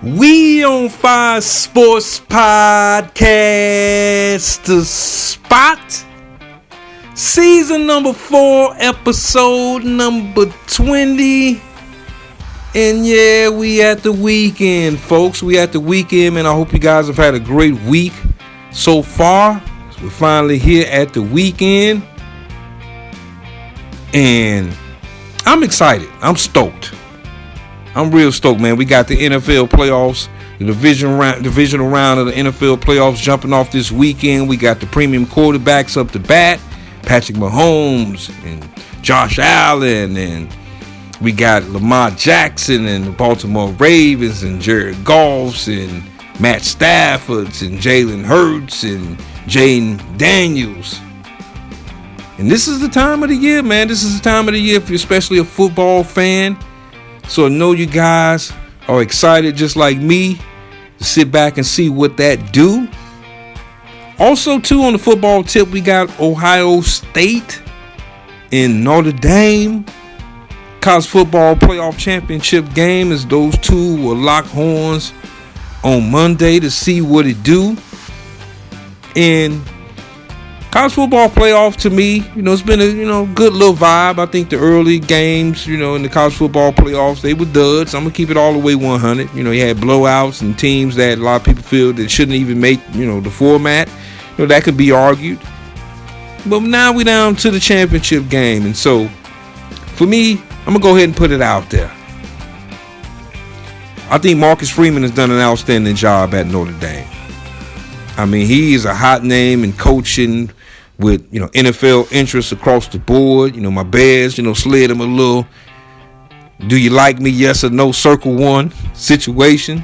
We on Fire Sports Podcast, The Spot, season number 4, episode number 20. And yeah, we at the weekend, folks. We at the weekend, man. I hope you guys have had a great week so far. We're finally here at the weekend. And I'm excited. I'm stoked. I'm real stoked, man. We got the NFL playoffs, the divisional round of the NFL playoffs jumping off this weekend. We got the premium quarterbacks up to bat, Patrick Mahomes and Josh Allen, and we got Lamar Jackson and the Baltimore Ravens and Jared Goffs and Matt Staffords and Jalen Hurts and Jaden Daniels. And this is the time of the year, man. This is the time of the year if you're especially a football fan. So I know you guys are excited just like me to sit back and see what that do. Also, too, on the football tip, we got Ohio State and Notre Dame. College football playoff championship game, as those two will lock horns on Monday to see what it do. And college football playoff, to me, it's been a good little vibe. I think the early games, in the college football playoffs, they were duds. I'm gonna keep it all the way 100. You had blowouts and teams that a lot of people feel that shouldn't even make the format. That could be argued. But now we down to the championship game, and so for me, I'm gonna go ahead and put it out there. I think Marcus Freeman has done an outstanding job at Notre Dame. I mean, he is a hot name in coaching with, NFL interests across the board. My Bears, slid him a little, do you like me, yes or no, circle one situation.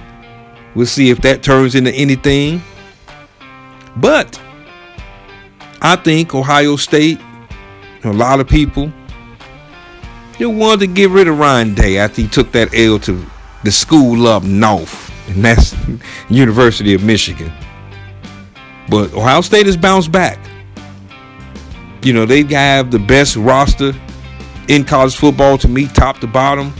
We'll see if that turns into anything. But I think Ohio State, a lot of people, they wanted to get rid of Ryan Day after he took that L to the school up north, and that's University of Michigan. But Ohio State has bounced back. They have the best roster in college football to me, top to bottom.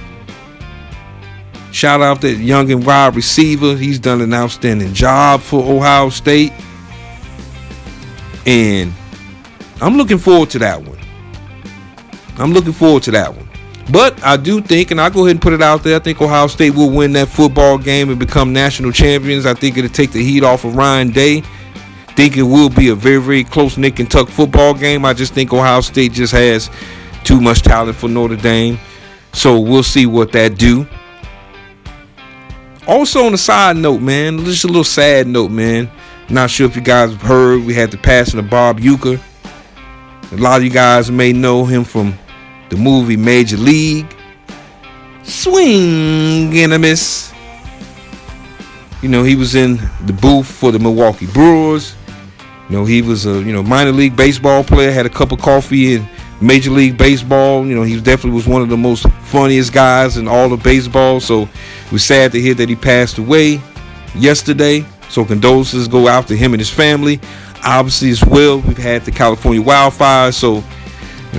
Shout out that young and wide receiver. He's done an outstanding job for Ohio State. And I'm looking forward to that one. But I do think, and I'll go ahead and put it out there, I think Ohio State will win that football game and become national champions. I think it'll take the heat off of Ryan Day. I think it will be a very, very close nick and tuck football game. I just think Ohio State just has too much talent for Notre Dame. So we'll see what that do. Also on a side note, man, just a little sad note, man. Not sure if you guys have heard, we had the passing of Bob Uecker. A lot of you guys may know him from the movie Major League. Swing and a miss. He was in the booth for the Milwaukee Brewers. He was a minor league baseball player, had a cup of coffee in Major League Baseball. He definitely was one of the most funniest guys in all of baseball. So we're sad to hear that he passed away yesterday. So condolences go out to him and his family. Obviously as well, we've had the California wildfires. So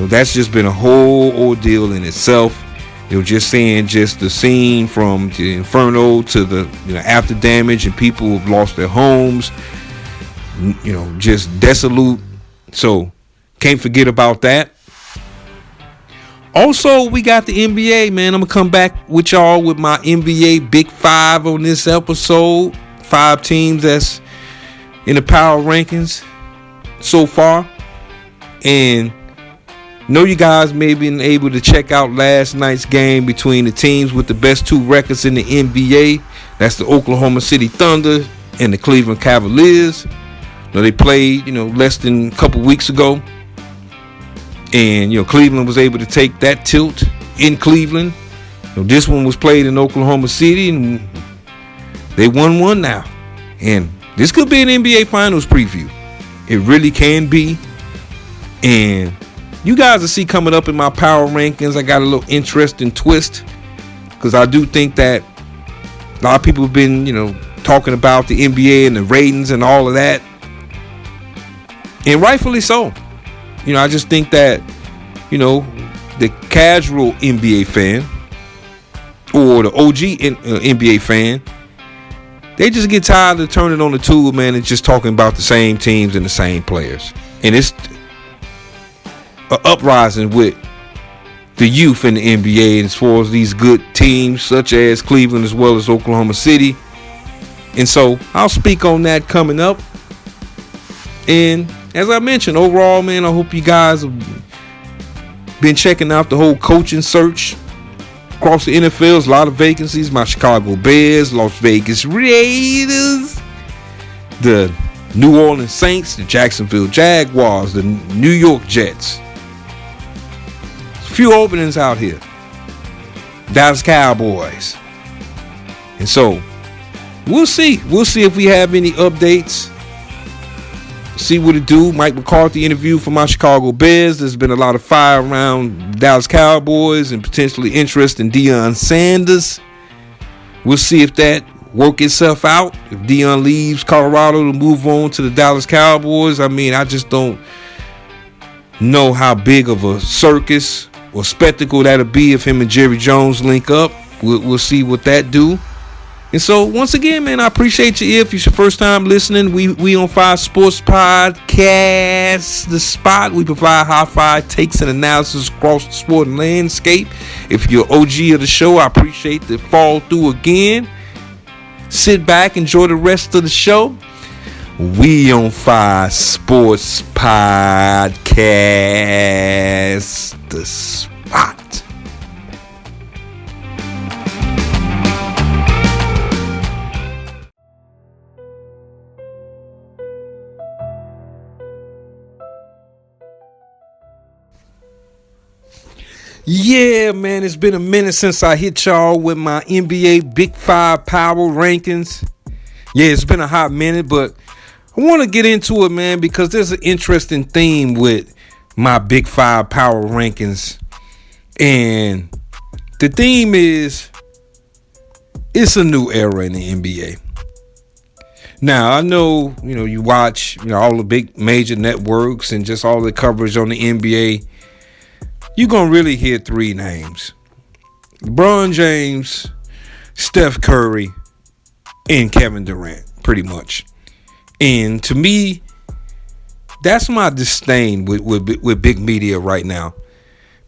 that's just been a whole ordeal in itself. Just saying, just the scene from the inferno to the after damage, and people who've lost their homes, just desolate. So can't forget about that. Also, we got the NBA, man. I'm gonna come back with y'all with my NBA Big Five on this episode. 5 teams that's in the power rankings so far, and know you guys may have been able to check out last night's game between the teams with the best 2 records in the NBA. That's the Oklahoma City Thunder and the Cleveland Cavaliers. They played, less than a couple weeks ago. And, Cleveland was able to take that tilt in Cleveland. This one was played in Oklahoma City, and they won one now. And this could be an NBA Finals preview. It really can be. And you guys will see coming up in my power rankings, I got a little interesting twist, because I do think that a lot of people have been, talking about the NBA and the ratings and all of that. And rightfully so. I just think that, the casual NBA fan or the OG NBA fan, they just get tired of turning on the tube, man, and just talking about the same teams and the same players. And it's an uprising with the youth in the NBA as far as these good teams such as Cleveland as well as Oklahoma City. And so I'll speak on that coming up. And as I mentioned, overall, man, I hope you guys have been checking out the whole coaching search across the NFL. There's a lot of vacancies. My Chicago Bears, Las Vegas Raiders, the New Orleans Saints, the Jacksonville Jaguars, the New York Jets. There's a few openings out here. Dallas Cowboys. And so we'll see. We'll see if we have any updates. See what it do. Mike McCarthy interview for my Chicago Bears. There's been a lot of fire around Dallas Cowboys and potentially interest in Deion Sanders. We'll see if that work itself out. If Deion leaves Colorado to move on to the Dallas Cowboys, I mean, I just don't know how big of a circus or spectacle that'll be if him and Jerry Jones link up. We'll see what that do. And so, once again, man, I appreciate you. If it's your first time listening, we on Fire Sports Podcast, The Spot. We provide high-five takes and analysis across the sporting landscape. If you're OG of the show, I appreciate the fall through again. Sit back, enjoy the rest of the show. We on Fire Sports Podcast, The Spot. Yeah, man, it's been a minute since I hit y'all with my NBA Big 5 Power Rankings. Yeah, it's been a hot minute, but I want to get into it, man, because there's an interesting theme with my Big 5 Power Rankings. And the theme is, it's a new era in the NBA. Now, I know, you watch, all the big major networks and just all the coverage on the NBA. You're going to really hear three names: LeBron James, Steph Curry, and Kevin Durant, pretty much. And to me, that's my disdain with big media right now.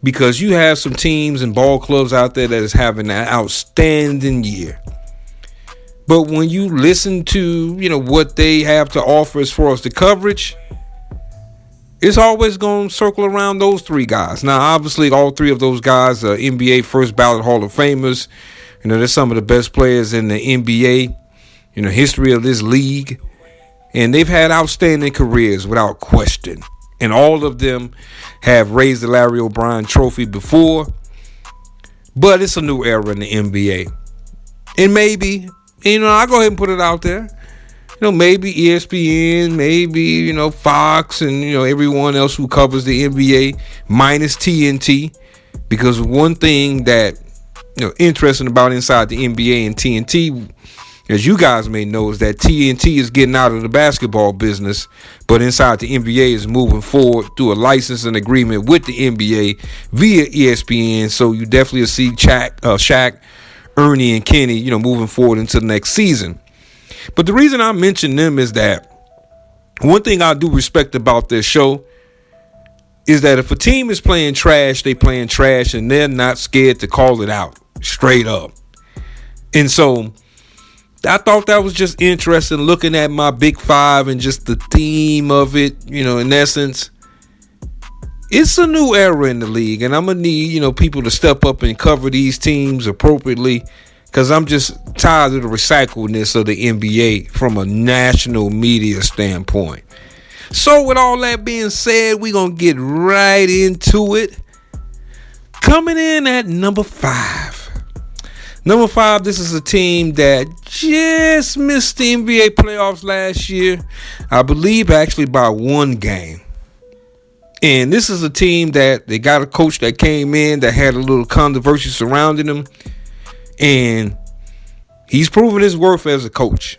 Because you have some teams and ball clubs out there that is having an outstanding year. But when you listen to, what they have to offer as far as the coverage, it's always going to circle around those three guys. Now, obviously, all three of those guys are NBA first ballot Hall of Famers. They're some of the best players in the NBA, history of this league. And they've had outstanding careers without question. And all of them have raised the Larry O'Brien trophy before. But it's a new era in the NBA. And maybe, I'll go ahead and put it out there. Maybe ESPN, maybe, Fox and, everyone else who covers the NBA minus TNT. Because one thing that, interesting about inside the NBA and TNT, as you guys may know, is that TNT is getting out of the basketball business. But inside the NBA is moving forward through a licensing agreement with the NBA via ESPN. So you definitely see Shaq, Ernie, and Kenny, moving forward into the next season. But the reason I mention them is that one thing I do respect about this show is that if a team is playing trash, they playing trash, and they're not scared to call it out straight up. And so I thought that was just interesting, looking at my Big 5 and just the theme of it, in essence. It's a new era in the league, and I'm going to need, people to step up and cover these teams appropriately. Because I'm just tired of the recycledness of the NBA from a national media standpoint. So with all that being said, we're going to get right into it. Coming in at number 5. Number 5, this is a team that just missed the NBA playoffs last year. I believe actually by one game. And this is a team that they got a coach that came in that had a little controversy surrounding him. And he's proven his worth as a coach.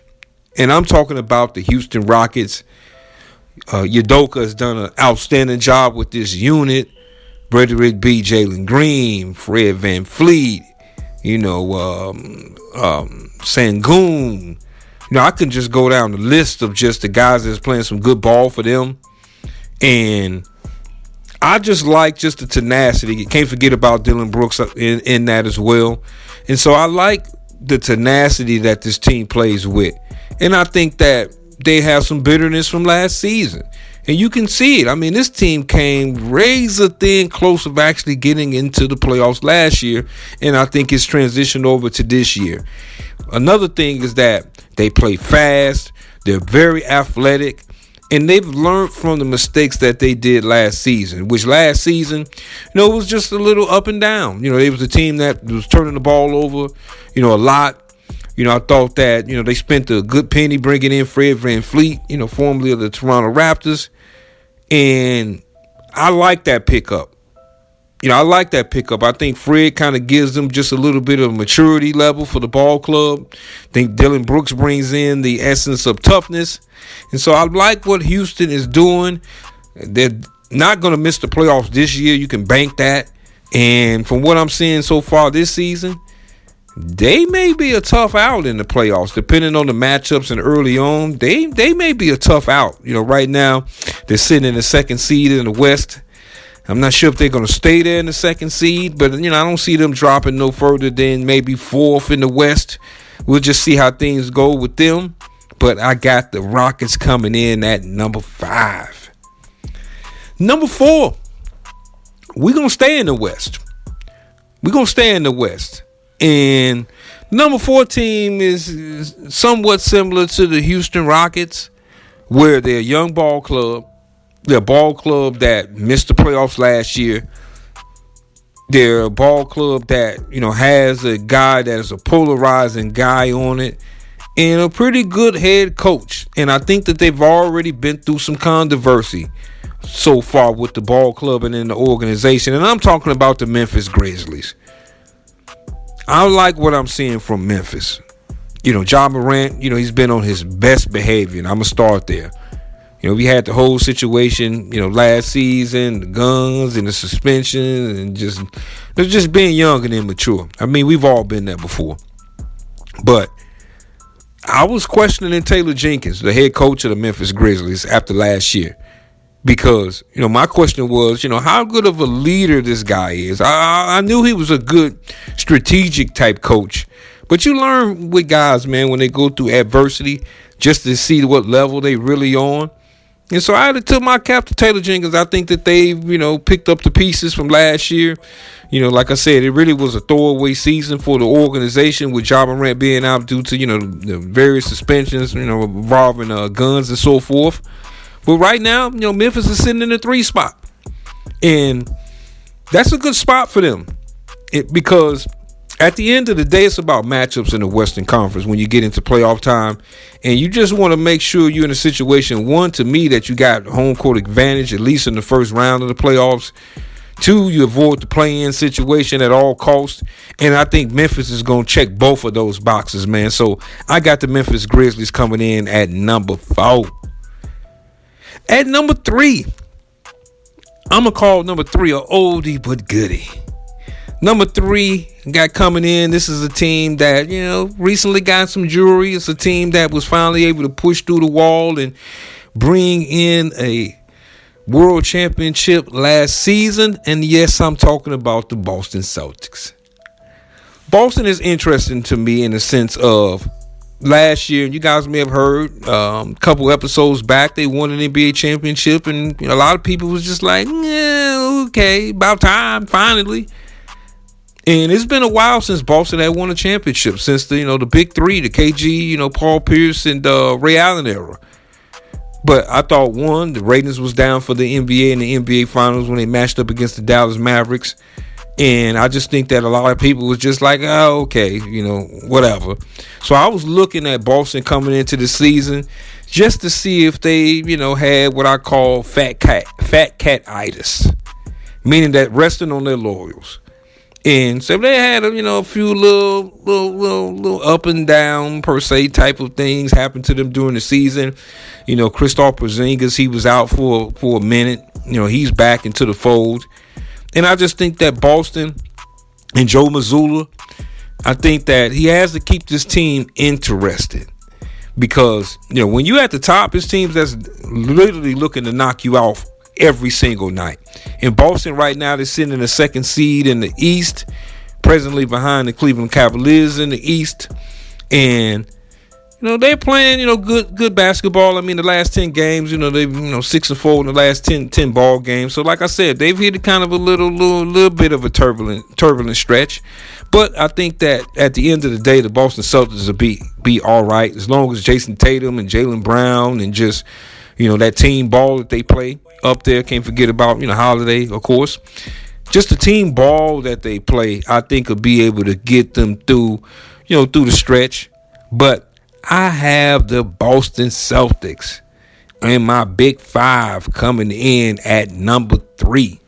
And I'm talking about the Houston Rockets. Udoka has done an outstanding job with this unit. Brederick B, Jalen Green, Fred VanVleet, Sengun. I can just go down the list of just the guys that's playing some good ball for them. And I just like just the tenacity. You can't forget about Dylan Brooks in that as well. And so I like the tenacity that this team plays with. And I think that they have some bitterness from last season. And you can see it. I mean, this team came razor thin close of actually getting into the playoffs last year. And I think it's transitioned over to this year. Another thing is that they play fast. They're very athletic. And they've learned from the mistakes that they did last season, which last season, it was just a little up and down. They was a team that was turning the ball over, a lot. I thought that, they spent a good penny bringing in Fred VanVleet, formerly of the Toronto Raptors. And I like that pickup. I think Fred kind of gives them just a little bit of maturity level for the ball club. I think Dylan Brooks brings in the essence of toughness. And so I like what Houston is doing. They're not going to miss the playoffs this year. You can bank that. And from what I'm seeing so far this season, they may be a tough out in the playoffs, depending on the matchups and early on. They may be a tough out. Right now, they're sitting in the second seed in the West. I'm not sure if they're going to stay there in the second seed, but, I don't see them dropping no further than maybe fourth in the West. We'll just see how things go with them. But I got the Rockets coming in at number 5. Number 4, we're going to stay in the West. And number 4 team is somewhat similar to the Houston Rockets, where they're a young ball club. They're a ball club that missed the playoffs last year. They're a ball club that, has a guy that is a polarizing guy on it and a pretty good head coach. And I think that they've already been through some controversy so far with the ball club and in the organization. And I'm talking about the Memphis Grizzlies. I like what I'm seeing from Memphis. Ja Morant, he's been on his best behavior, and I'm going to start there. We had the whole situation, last season, the guns and the suspension and just being young and immature. I mean, we've all been there before. But I was questioning Taylor Jenkins, the head coach of the Memphis Grizzlies, after last year. Because, my question was, how good of a leader this guy is. I knew he was a good strategic type coach. But you learn with guys, man, when they go through adversity, just to see what level they really on. And so I had to tip my cap to Taylor Jenkins. I think that they've, picked up the pieces from last year. Like I said, it really was a throwaway season for the organization with Ja Morant being out due to, the various suspensions, involving guns and so forth. But right now, Memphis is sitting in the 3 spot. And that's a good spot for them. Because at the end of the day, it's about matchups in the Western Conference when you get into playoff time. And you just want to make sure you're in a situation, 1, to me, that you got home court advantage, at least in the first round of the playoffs. 2, you avoid the play-in situation at all costs. And I think Memphis is going to check both of those boxes, man. So I got the Memphis Grizzlies coming in at number 4. At number 3, I'm going to call number 3 a oldie but goodie. Number 3 got coming in. This is a team that, recently got some jewelry. It's a team that was finally able to push through the wall and bring in a world championship last season. And yes, I'm talking about the Boston Celtics. Boston is interesting to me in the sense of last year, you guys may have heard a couple episodes back, they won an NBA championship. And a lot of people was just like, yeah, okay, about time, finally. And it's been a while since Boston had won a championship, since the big 3, the KG, Paul Pierce and Ray Allen era. But I thought, 1, the ratings was down for the NBA and the NBA Finals when they matched up against the Dallas Mavericks. And I just think that a lot of people was just like, oh, okay, whatever. So I was looking at Boston coming into the season just to see if they, had what I call fat cat-itis, meaning that resting on their laurels. And so they had a few little up and down per se type of things happen to them during the season. Kristaps Porzingis, he was out for a minute. He's back into the fold. And I just think that Boston and Joe Mazzulla, I think that he has to keep this team interested. Because, when you're at the top, it's teams that's literally looking to knock you off every single night. In Boston right now, they're sitting in the second seed in the East, presently behind the Cleveland Cavaliers in the East. And, they're playing, good basketball. I mean, the last 10 games, they've, 6-4 in the last 10 ball games. So, like I said, they've hit kind of a little bit of a turbulent stretch. But I think that at the end of the day, the Boston Celtics will be all right as long as Jason Tatum and Jaylen Brown and just, that team ball that they play up there. Can't forget about, Holiday, of course. Just the team ball that they play, I think will be able to get them through the stretch. But I have the Boston Celtics and my Big Five coming in at number 3.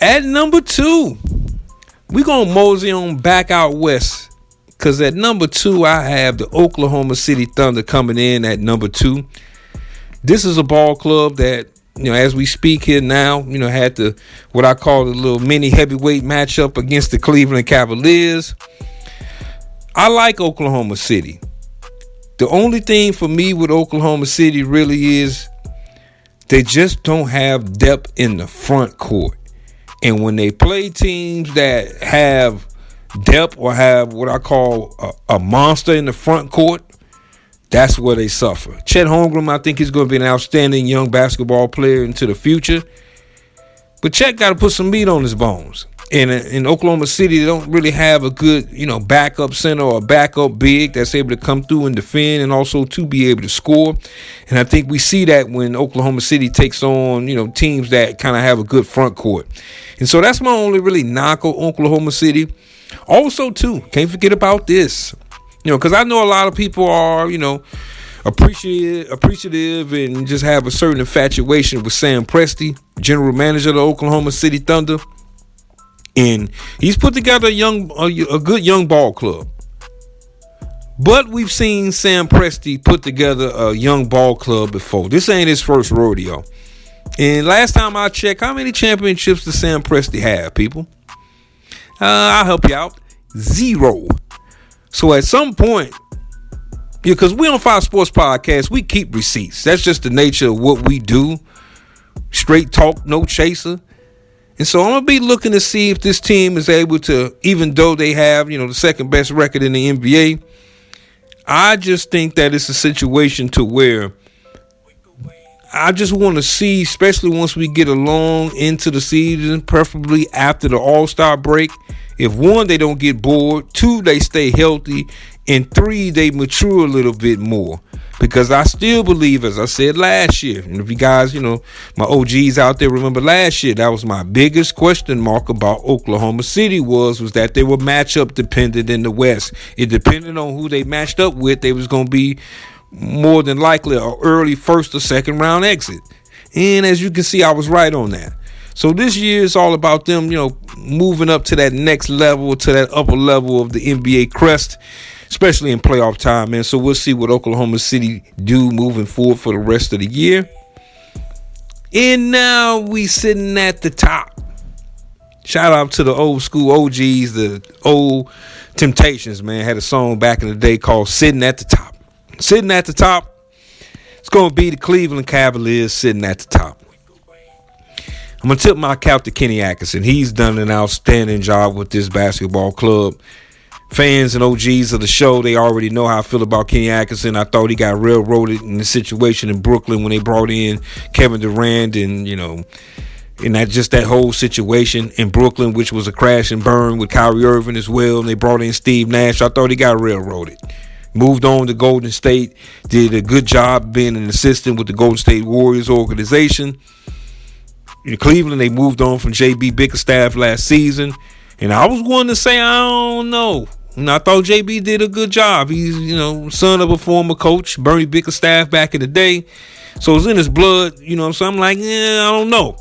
At number 2, we're going to mosey on back out west. Because at number 2, I have the Oklahoma City Thunder coming in at number 2. This is a ball club that, as we speak here now, had what I call the little mini heavyweight matchup against the Cleveland Cavaliers. I like Oklahoma City. The only thing for me with Oklahoma City really is they just don't have depth in the front court. And when they play teams that have depth or have what I call a monster in the front court, that's where they suffer. Chet Holmgren, I think he's going to be an outstanding young basketball player into the future. But Chet got to put some meat on his bones. And in Oklahoma City, they don't really have a good, backup center or a backup big that's able to come through and defend and also to be able to score. And I think we see that when Oklahoma City takes on, teams that kind of have a good front court. And so that's my only really knock on Oklahoma City. Also, too, can't forget about this, because I know a lot of people are, appreciative and just have a certain infatuation with Sam Presti, general manager of the Oklahoma City Thunder. And he's put together a good young ball club. But we've seen Sam Presti put together a young ball club before. This ain't his first rodeo. And last time I checked, how many championships does Sam Presti have, people? I'll help you out. 0. So at some point, because we on Fox Sports Podcast, we keep receipts. That's just the nature of what we do. Straight talk, no chaser. And so I'm going to be looking to see if this team is able to, even though they have, the second best record in the NBA, I just think that it's a situation to where I just want to see, especially once we get along into the season, preferably after the All-Star break, if 1, they don't get bored, 2, they stay healthy, and 3, they mature a little bit more. Because I still believe, as I said last year, and if you guys, my OGs out there remember last year, that was my biggest question mark about Oklahoma City was that they were matchup dependent in the West. It depended on who they matched up with. They was going to be more than likely an early first or second round exit. And as you can see, I was right on that. So this year is all about them, moving up to that next level, to that upper level of the NBA crest, especially in playoff time, man. So we'll see what Oklahoma City do moving forward for the rest of the year. And now we sitting at the top. Shout out to the old school OGs, the old Temptations, man. Had a song back in the day called Sitting at the Top. Sitting at the top, it's going to be the Cleveland Cavaliers sitting at the top. I'm going to tip my cap to Kenny Atkinson. He's done an outstanding job with this basketball club. Fans and OGs of the show, they already know how I feel about Kenny Atkinson. I thought he got railroaded in the situation in Brooklyn when they brought in Kevin Durant and, and that whole situation in Brooklyn, which was a crash and burn with Kyrie Irving as well. And they brought in Steve Nash. I thought he got railroaded. Moved on to Golden State, did a good job being an assistant with the Golden State Warriors organization. In Cleveland, they moved on from J.B. Bickerstaff last season. And I was going to say, I don't know. And I thought JB did a good job. He's, son of a former coach, Bernie Bickerstaff back in the day. So it's in his blood, so I'm like, I don't know.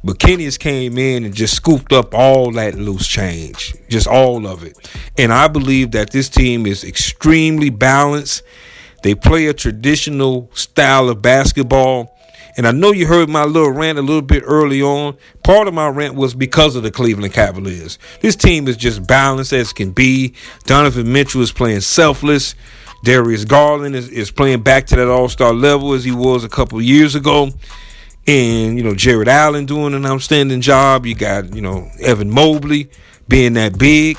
But Kenny has came in and just scooped up all that loose change, just all of it. And I believe that this team is extremely balanced. They play a traditional style of basketball. And I know you heard my little rant a little bit early on. Part of my rant was because of the Cleveland Cavaliers. This team is just balanced as can be. Donovan Mitchell is playing selfless. Darius Garland is playing back to that all-star level as he was a couple of years ago. And, Jared Allen doing an outstanding job. You got, Evan Mobley being that big.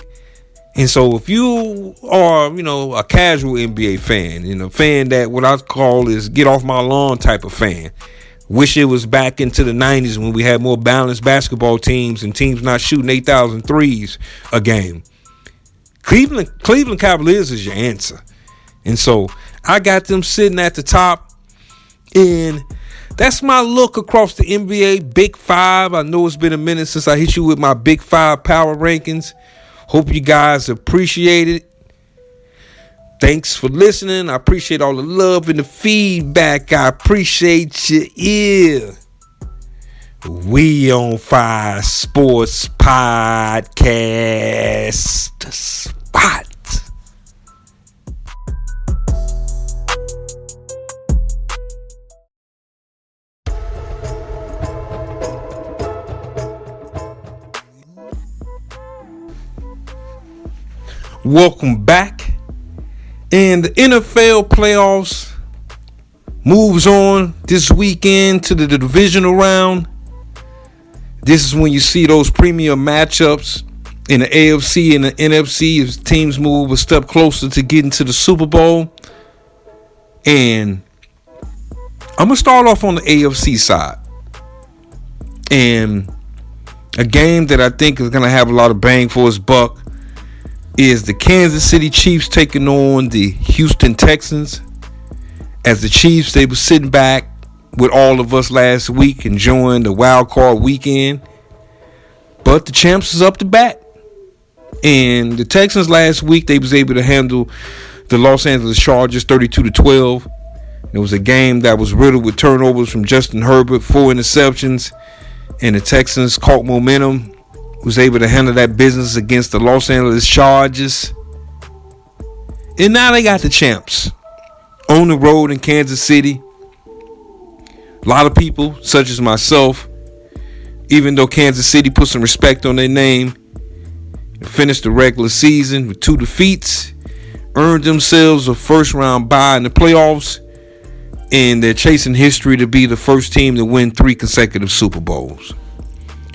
And so if you are, a casual NBA fan, a fan that what I call is get off my lawn type of fan, wish it was back into the 90s when we had more balanced basketball teams and teams not shooting 8,000 threes a game. Cleveland Cavaliers is your answer. And so I got them sitting at the top. And that's my look across the NBA Big Five. I know it's been a minute since I hit you with my Big Five power rankings. Hope you guys appreciate it. Thanks for listening. I appreciate all the love and the feedback. I appreciate your ear. We on Fire Sports Podcast Spot. Welcome back. And the NFL playoffs moves on this weekend to the divisional round. This is when you see those premium matchups in the AFC and the NFC as teams move a step closer to getting to the Super Bowl. And I'm going to start off on the AFC side. And a game that I think is going to have a lot of bang for its buck is the Kansas City Chiefs taking on the Houston Texans. As the Chiefs, they were sitting back with all of us last week enjoying the wild card weekend. But the champs is up to bat. And the Texans last week, they was able to handle the Los Angeles Chargers 32-12. It was a game that was riddled with turnovers from Justin Herbert, 4 interceptions. And the Texans caught momentum, was able to handle that business against the Los Angeles Chargers. And now they got the champs on the road in Kansas City. A lot of people, such as myself, even though Kansas City put some respect on their name, finished the regular season with 2 defeats, earned themselves a first-round bye in the playoffs, and they're chasing history to be the first team to win 3 consecutive Super Bowls.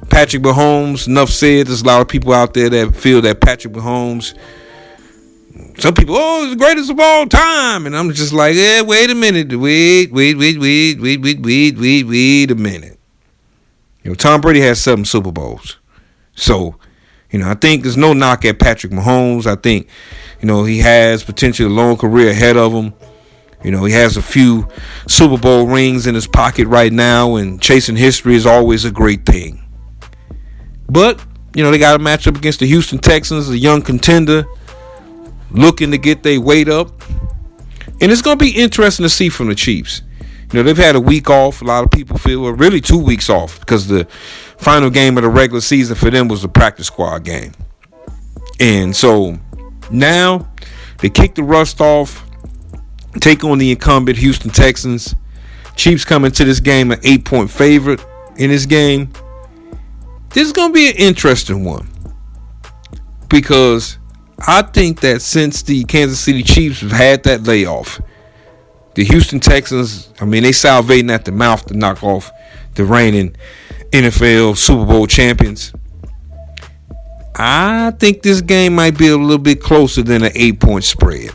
Patrick Mahomes, enough said. There's a lot of people out there that feel that Patrick Mahomes, some people, he's the greatest of all time. And I'm just like, wait a minute. Wait a minute. Tom Brady has 7 Super Bowls. So, I think there's no knock at Patrick Mahomes. I think, he has potentially a long career ahead of him. He has a few Super Bowl rings in his pocket right now, and chasing history is always a great thing. But, they got a matchup against the Houston Texans, a young contender looking to get their weight up. And it's going to be interesting to see from the Chiefs. They've had a week off. A lot of people feel, well, really 2 weeks off, because the final game of the regular season for them was the practice squad game. And so now they kick the rust off, take on the incumbent Houston Texans. Chiefs coming to this game an 8-point favorite in this game. This is going to be an interesting one, because I think that since the Kansas City Chiefs have had that layoff, the Houston Texans, they salivating at the mouth to knock off the reigning NFL Super Bowl champions. I think this game might be a little bit closer than an 8-point spread.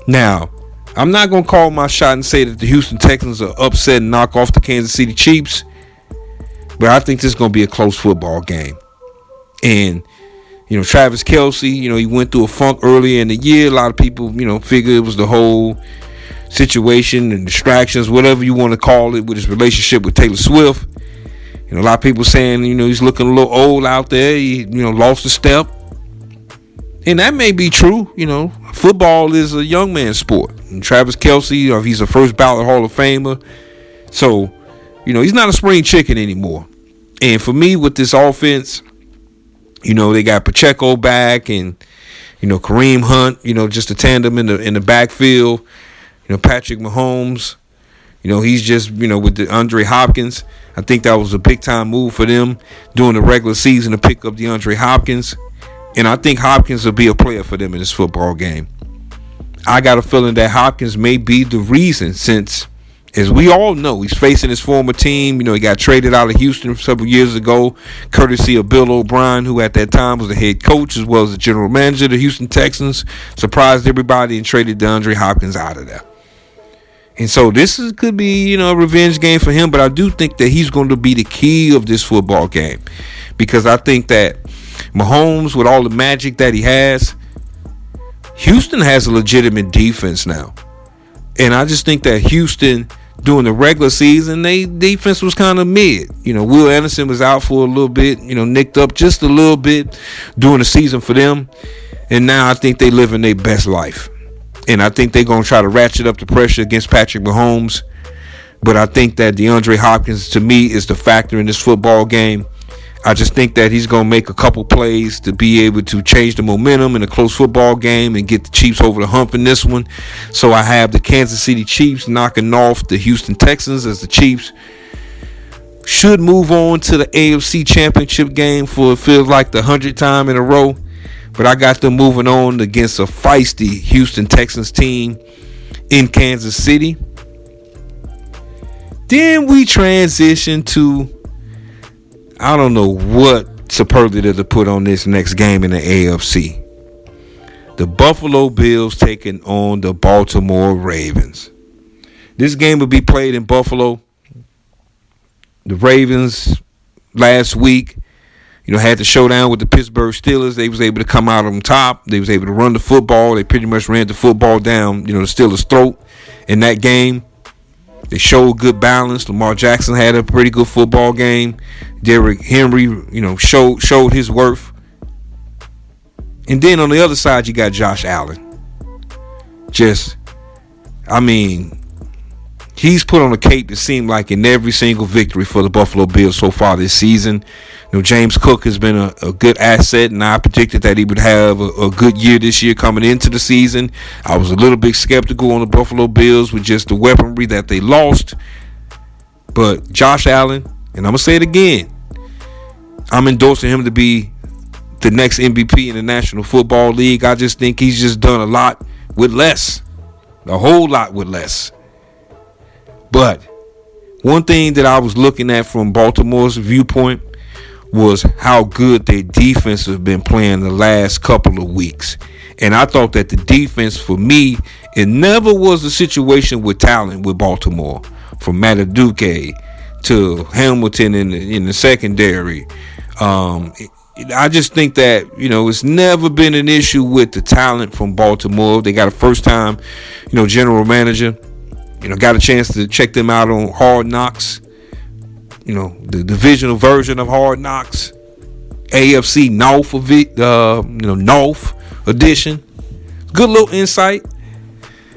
Now, I'm not going to call my shot and say that the Houston Texans are upset and knock off the Kansas City Chiefs, but I think this is going to be a close football game. And, Travis Kelce, he went through a funk earlier in the year. A lot of people, figure it was the whole situation and distractions, whatever you want to call it, with his relationship with Taylor Swift. A lot of people saying, he's looking a little old out there. He, lost a step. And that may be true. Football is a young man's sport. And Travis Kelce, he's a first ballot Hall of Famer. So, He's not a spring chicken anymore. And for me, with this offense, they got Pacheco back and, Kareem Hunt, just a tandem in the backfield. Patrick Mahomes, he's just, with the DeAndre Hopkins. I think that was a big-time move for them during the regular season to pick up DeAndre Hopkins. And I think Hopkins will be a player for them in this football game. I got a feeling that Hopkins may be the reason, since, as we all know, he's facing his former team. He got traded out of Houston several years ago, courtesy of Bill O'Brien, who at that time was the head coach as well as the general manager of the Houston Texans. Surprised everybody and traded DeAndre Hopkins out of there. And so could be, a revenge game for him, but I do think that he's going to be the key of this football game, because I think that Mahomes, with all the magic that he has, Houston has a legitimate defense now. And I just think that Houston, during the regular season, their defense was kind of mid. Will Anderson was out for a little bit, nicked up just a little bit during the season for them. And now I think they living their best life. And I think they're going to try to ratchet up the pressure against Patrick Mahomes. But I think that DeAndre Hopkins, to me, is the factor in this football game. I just think that he's going to make a couple plays to be able to change the momentum in a close football game and get the Chiefs over the hump in this one. So I have the Kansas City Chiefs knocking off the Houston Texans, as the Chiefs should move on to the AFC Championship game for, it feels like, the 100th time in a row. But I got them moving on against a feisty Houston Texans team in Kansas City. Then we transition to, I don't know what superlative to put on this next game in the AFC. The Buffalo Bills taking on the Baltimore Ravens. This game will be played in Buffalo. The Ravens last week, had the showdown with the Pittsburgh Steelers. They was able to come out on top. They was able to run the football. They pretty much ran the football down, the Steelers' throat in that game. They showed good balance. Lamar Jackson had a pretty good football game. Derrick Henry, showed his worth. And then on the other side, you got Josh Allen. He's put on a cape that seemed like in every single victory for the Buffalo Bills so far this season. James Cook has been a good asset, and I predicted that he would have a good year this year coming into the season. I was a little bit skeptical on the Buffalo Bills with just the weaponry that they lost. But Josh Allen, and I'm going to say it again, I'm endorsing him to be the next MVP in the National Football League. I just think he's just done a lot with less. A whole lot with less. But one thing that I was looking at from Baltimore's viewpoint was how good their defense has been playing the last couple of weeks. And I thought that the defense, for me, it never was a situation with talent with Baltimore. From Mataduke to Hamilton in the secondary. I just think that, it's never been an issue with the talent from Baltimore. They got a first-time, general manager. Got a chance to check them out on Hard Knocks. The divisional version of Hard Knocks, AFC North of it, North edition. Good little insight.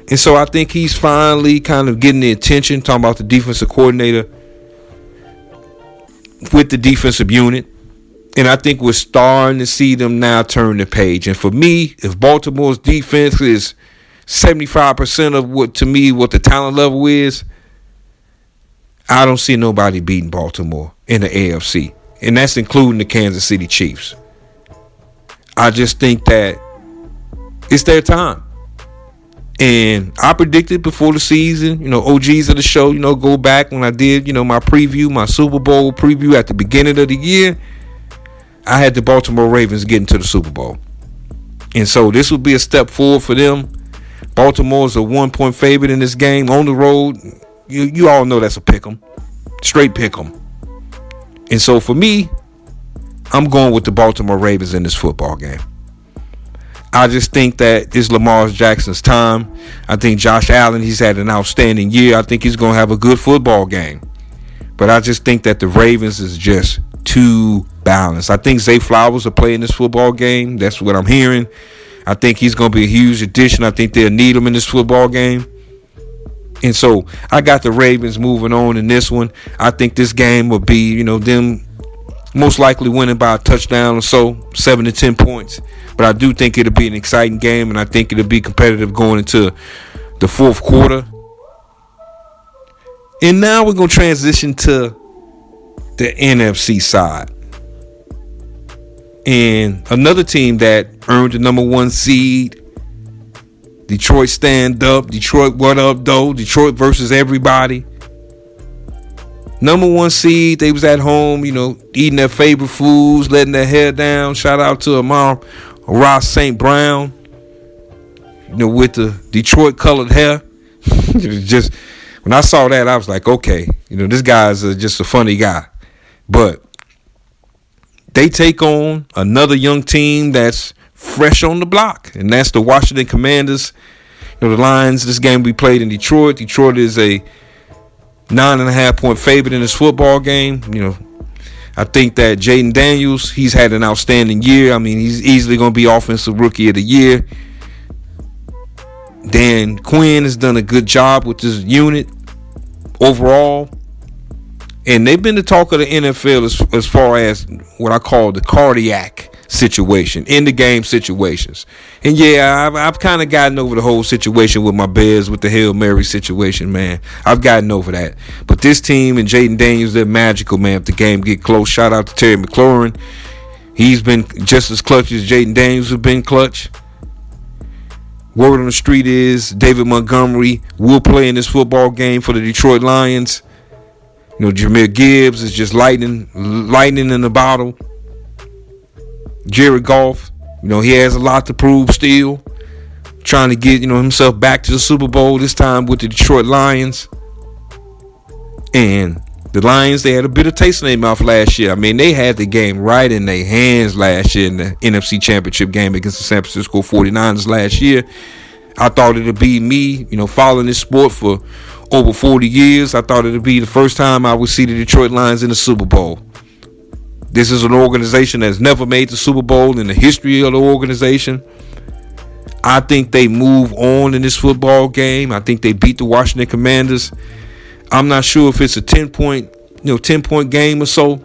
And so I think he's finally kind of getting the attention, talking about the defensive coordinator with the defensive unit. And I think we're starting to see them now turn the page. And for me, if Baltimore's defense is 75% of what the talent level is, I don't see nobody beating Baltimore in the AFC. And that's including the Kansas City Chiefs. I just think that it's their time. And I predicted before the season, OGs of the show, go back when I did, my preview, my Super Bowl preview at the beginning of the year. I had the Baltimore Ravens getting to the Super Bowl. And so this will be a step forward for them. Baltimore's a 1-point favorite in this game on the road. You all know that's a pick 'em. Straight pick 'em. And so for me, I'm going with the Baltimore Ravens in this football game. I just think that it's Lamar Jackson's time. I think Josh Allen, he's had an outstanding year. I think he's going to have a good football game. But I just think that the Ravens is just too balanced. I think Zay Flowers will play in this football game. That's what I'm hearing. I think he's going to be a huge addition. I think they'll need him in this football game. And so I got the Ravens moving on in this one. I think this game will be, them most likely winning by a touchdown or so, 7 to 10 points. But I do think it'll be an exciting game, and I think it'll be competitive going into the fourth quarter. And now we're going to transition to the NFC side. And another team that earned the number 1 seed, Detroit stand up. Detroit, what up, though? Detroit versus everybody. Number 1 seed, they was at home, eating their favorite foods, letting their hair down. Shout out to Amon-Ra St. Brown, with the Detroit colored hair. Just when I saw that, I was like, okay, this guy's just a funny guy. But they take on another young team that's fresh on the block, and that's the Washington Commanders. The Lions, this game we played in Detroit. Detroit is a 9.5-point favorite in this football game. I think that Jaden Daniels, he's had an outstanding year. I mean, he's easily going to be Offensive Rookie of the Year. Dan Quinn has done a good job with this unit overall. And they've been the talk of the NFL as far as what I call the cardiac situation, in the game situations. And yeah, I've kind of gotten over the whole situation with my Bears with the Hail Mary situation, man. I've gotten over that. But this team and Jaden Daniels, they're magical, man. If the game get close, shout out to Terry McLaurin. He's been just as clutch as Jaden Daniels has been clutch. Word on the street is David Montgomery will play in this football game for the Detroit Lions. Jahmyr Gibbs is just lightning in the bottle. Jared Goff, he has a lot to prove still. Trying to get, himself back to the Super Bowl, this time with the Detroit Lions. And the Lions, they had a bitter taste in their mouth last year. I mean, they had the game right in their hands last year in the NFC Championship game against the San Francisco 49ers last year. I thought it would be me, following this sport for over 40 years. I thought it would be the first time I would see the Detroit Lions in the Super Bowl. This is an organization that's never made the Super Bowl in the history of the organization. I think they move on in this football game. I think they beat the Washington Commanders. I'm not sure if it's a 10-point game or so,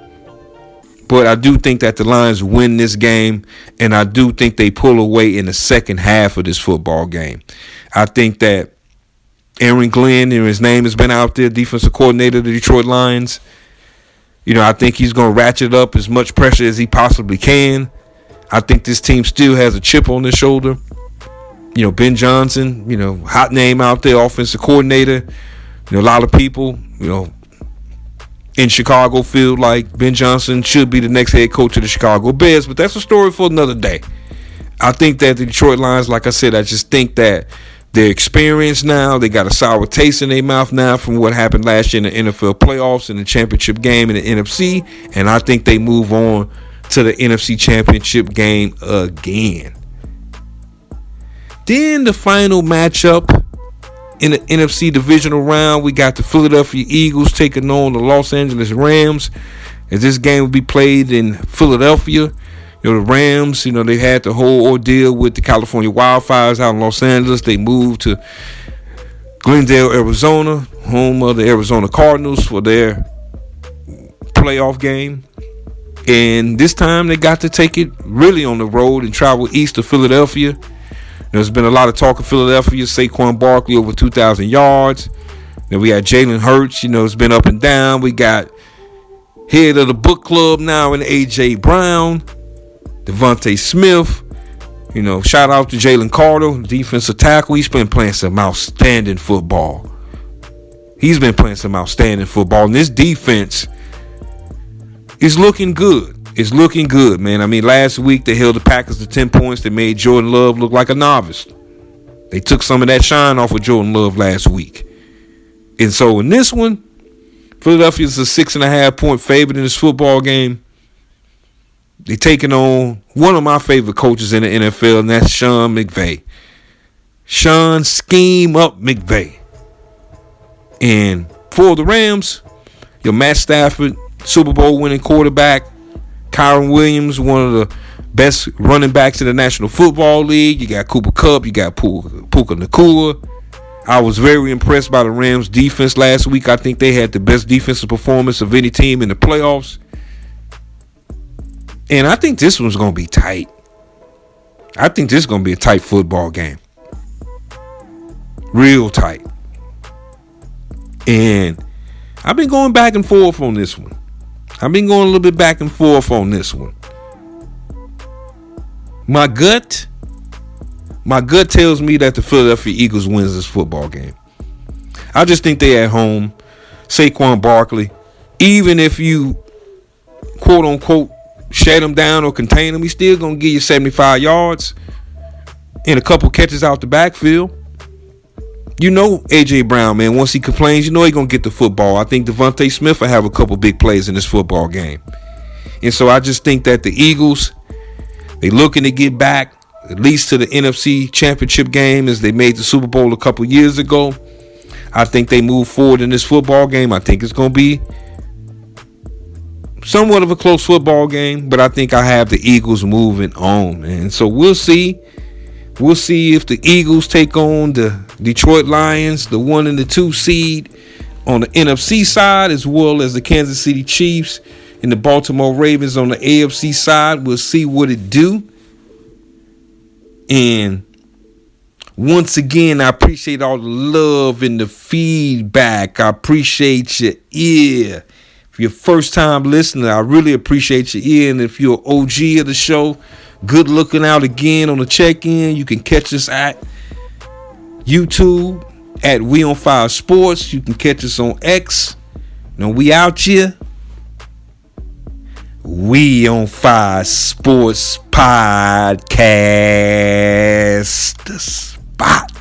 but I do think that the Lions win this game, and I do think they pull away in the second half of this football game. I think that Aaron Glenn, his name has been out there, defensive coordinator of the Detroit Lions. I think he's going to ratchet up as much pressure as he possibly can. I think this team still has a chip on their shoulder. Ben Johnson, hot name out there, offensive coordinator. A lot of people, in Chicago feel like Ben Johnson should be the next head coach of the Chicago Bears, but that's a story for another day. I think that the Detroit Lions, like I said, I just think that they're experienced now. They got a sour taste in their mouth now from what happened last year in the NFL playoffs and the championship game in the NFC. And I think they move on to the NFC championship game again. Then the final matchup in the NFC divisional round, we got the Philadelphia Eagles taking on the Los Angeles Rams. As this game will be played in Philadelphia. The Rams, they had the whole ordeal with the California wildfires out in Los Angeles. They moved to Glendale, Arizona, home of the Arizona Cardinals, for their playoff game. And this time they got to take it really on the road and travel east to Philadelphia. There's been a lot of talk of Philadelphia. Saquon Barkley over 2,000 yards. Then we got Jalen Hurts. It's been up and down. We got head of the book club now in A.J. Brown. Devontae Smith, shout out to Jalen Carter, defensive tackle. He's been playing some outstanding football. And this defense is looking good. It's looking good, man. I mean, last week they held the Packers to 10 points. They made Jordan Love look like a novice. They took some of that shine off of Jordan Love last week. And so in this one, Philadelphia's a 6.5-point favorite in this football game. They're taking on one of my favorite coaches in the NFL, and that's Sean McVay. Sean Scheme Up McVay. And for the Rams, Matt Stafford, Super Bowl winning quarterback. Kyron Williams, one of the best running backs in the National Football League. You got Cooper Kupp. You got Puka Nacua. I was very impressed by the Rams defense last week. I think they had the best defensive performance of any team in the playoffs. And I think this one's going to be tight. I think this is going to be a tight football game. Real tight. And I've been going back and forth on this one. I've been going a little bit back and forth on this one. My gut tells me that the Philadelphia Eagles wins this football game. I just think they at home. Saquon Barkley, even if you quote unquote shut him down or contain him, he's still gonna give you 75 yards and a couple catches out the backfield. You know AJ Brown, man, once he complains, you know he's gonna get the football. I think Devontae Smith will have a couple big plays in this football game. And so I just think that the Eagles, they looking to get back at least to the NFC Championship game as they made the Super Bowl a couple years ago. I think they move forward in this football game. I think it's going to be somewhat of a close football game, but I think I have the Eagles moving on. And so we'll see. We'll see if the Eagles take on the Detroit Lions, the 1 and the 2 seed on the NFC side, as well as the Kansas City Chiefs and the Baltimore Ravens on the AFC side. We'll see what it do. And once again, I appreciate all the love and the feedback. I appreciate your ear. If you're a first-time listener, I really appreciate your ear. And if you're an OG of the show, good looking out again on the check-in. You can catch us at YouTube at We On Fire Sports. You can catch us on X. You know, we out here. We On Fire Sports Podcast. The spot.